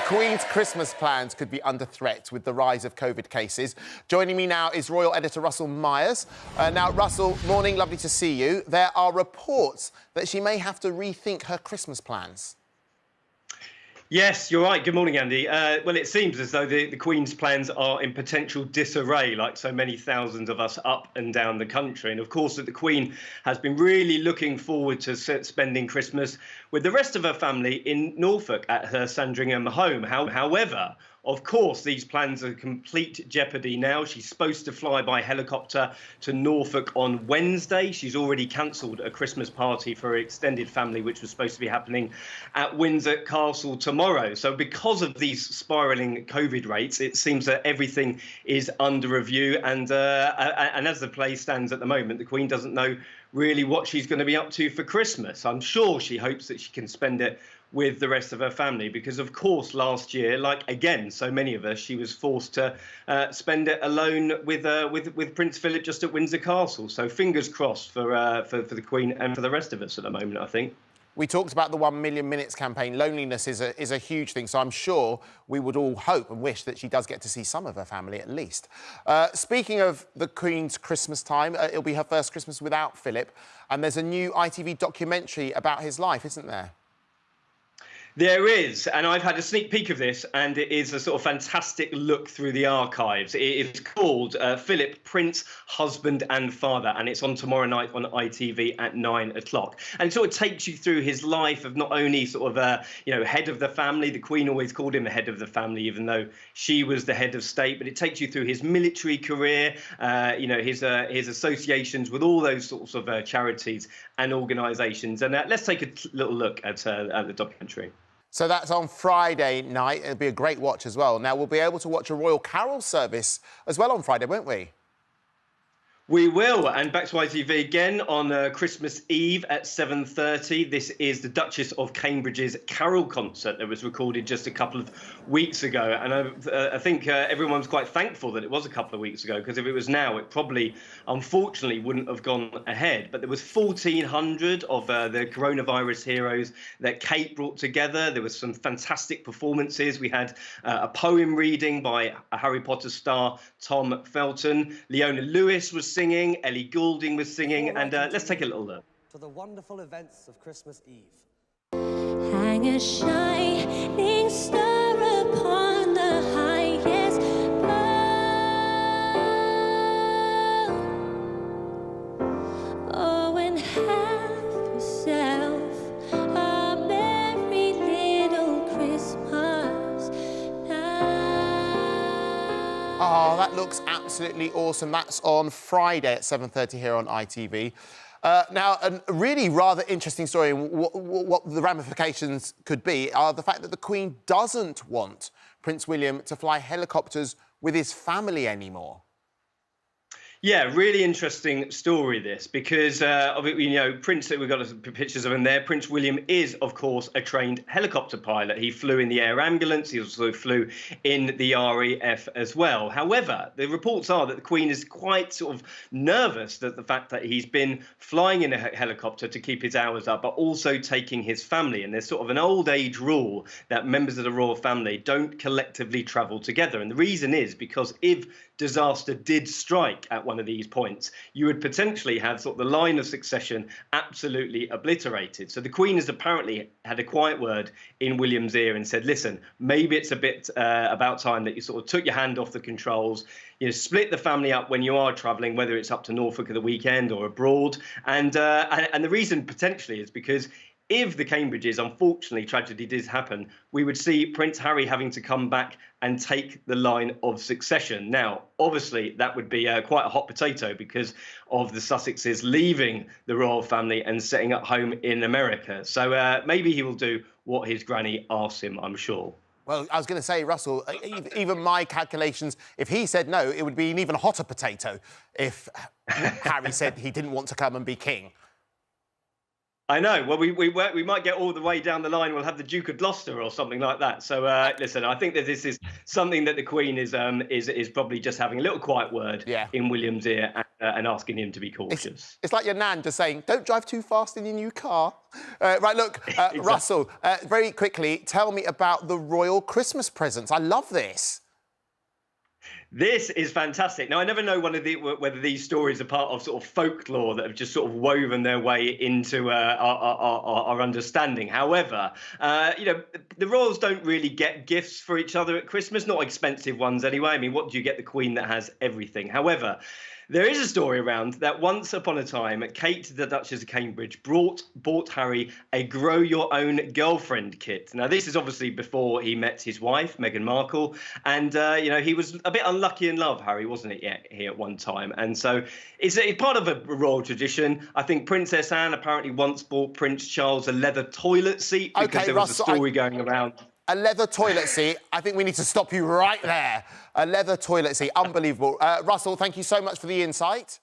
Queen's Christmas plans could be under threat with the rise of COVID cases. Joining me now is Royal Editor Russell Myers. Now, Russell, morning, lovely to see you. There are reports that she may have to rethink her Christmas plans. Yes, you're right. Good morning, Andy. Well, it seems as though the Queen's plans are in potential disarray, like so many thousands of us up and down the country. And of course, that the Queen has been really looking forward to spending Christmas with the rest of her family in Norfolk at her Sandringham home. However, of course, these plans are complete jeopardy now. She's supposed to fly by helicopter to Norfolk on Wednesday. She's already cancelled a Christmas party for her extended family, which was supposed to be happening at Windsor Castle tomorrow. So because of these spiralling COVID rates, it seems that everything is under review. And as the play stands at the moment, the Queen doesn't know really what she's going to be up to for Christmas. I'm sure she hopes that she can spend it with the rest of her family, because of course last year, like again so many of us, she was forced to spend it alone with Prince Philip just at Windsor Castle. So fingers crossed for the Queen and for the rest of us at the moment, I think. We talked about the 1 million minutes campaign. Loneliness is a huge thing, so I'm sure we would all hope and wish that she does get to see some of her family at least. Speaking of the Queen's Christmas time, it'll be her first Christmas without Philip, and there's a new ITV documentary about his life, isn't there? There is, and I've had a sneak peek of this, and it is a sort of fantastic look through the archives. It is called Philip, Prince, Husband and Father, and it's on tomorrow night on ITV at 9 o'clock. And it sort of takes you through his life of not only sort of, head of the family. The Queen always called him the head of the family, even though she was the head of state. But it takes you through his military career, his associations with all those sorts of charities and organisations. And let's take a little look at the documentary. So that's on Friday night. It'll be a great watch as well. Now, we'll be able to watch a royal carol service as well on Friday, won't we? We will, and back to ITV again on Christmas Eve at 7:30. This is the Duchess of Cambridge's carol concert that was recorded just a couple of weeks ago. And I think everyone's quite thankful that it was a couple of weeks ago, because if it was now, it probably, unfortunately, wouldn't have gone ahead. But there was 1,400 of the coronavirus heroes that Kate brought together. There was some fantastic performances. We had a poem reading by a Harry Potter star, Tom Felton. Leona Lewis was singing, Ellie Goulding was singing, and let's take a little look. To the wonderful events of Christmas Eve. Hang a shining star upon the highest bough. Oh, and have yourself a merry little Christmas now. Oh, that looks absolutely awesome. That's on Friday at 7:30 here on ITV. Now, a really rather interesting story, and what the ramifications could be, are the fact that the Queen doesn't want Prince William to fly helicopters with his family anymore. Yeah, really interesting story, this, because, Prince, we've got some pictures of him there. Prince William is, of course, a trained helicopter pilot. He flew in the air ambulance. He also flew in the RAF as well. However, the reports are that the Queen is quite sort of nervous that the fact that he's been flying in a helicopter to keep his hours up, but also taking his family. And there's sort of an old age rule that members of the royal family don't collectively travel together. And the reason is because if disaster did strike at one of these points, you would potentially have sort of the line of succession absolutely obliterated. So the Queen has apparently had a quiet word in William's ear and said, listen, maybe it's a bit about time that you sort of took your hand off the controls, split the family up when you are travelling, whether it's up to Norfolk at the weekend or abroad. And the reason potentially is because if the Cambridges, unfortunately, tragedy did happen, we would see Prince Harry having to come back and take the line of succession. Now, obviously, that would be quite a hot potato because of the Sussexes leaving the royal family and setting up home in America. So maybe he will do what his granny asks him, I'm sure. Well, I was going to say, Russell, even my calculations, if he said no, it would be an even hotter potato if Harry said he didn't want to come and be king. I know. Well, we might get all the way down the line. We'll have the Duke of Gloucester or something like that. So listen, I think that this is something that the Queen is probably just having a little quiet word in William's ear. and asking him to be cautious. It's like your nan just saying, don't drive too fast in your new car. Right, look, Exactly. Russell, very quickly, tell me about the royal Christmas presents. I love this. This is fantastic. Now, I never know whether these stories are part of sort of folklore that have just sort of woven their way into our understanding. However, the royals don't really get gifts for each other at Christmas, not expensive ones anyway. I mean, what do you get the Queen that has everything? However, there is a story around that once upon a time, Kate, the Duchess of Cambridge, bought Harry a grow your own girlfriend kit. Now, this is obviously before he met his wife, Meghan Markle. And, he was a bit unlucky in love, Harry, wasn't it, here at one time? And so it's part of a royal tradition. I think Princess Anne apparently once bought Prince Charles a leather toilet seat because there was a story going around. A leather toilet seat. I think we need to stop you right there. A leather toilet seat. Unbelievable. Russell, thank you so much for the insight.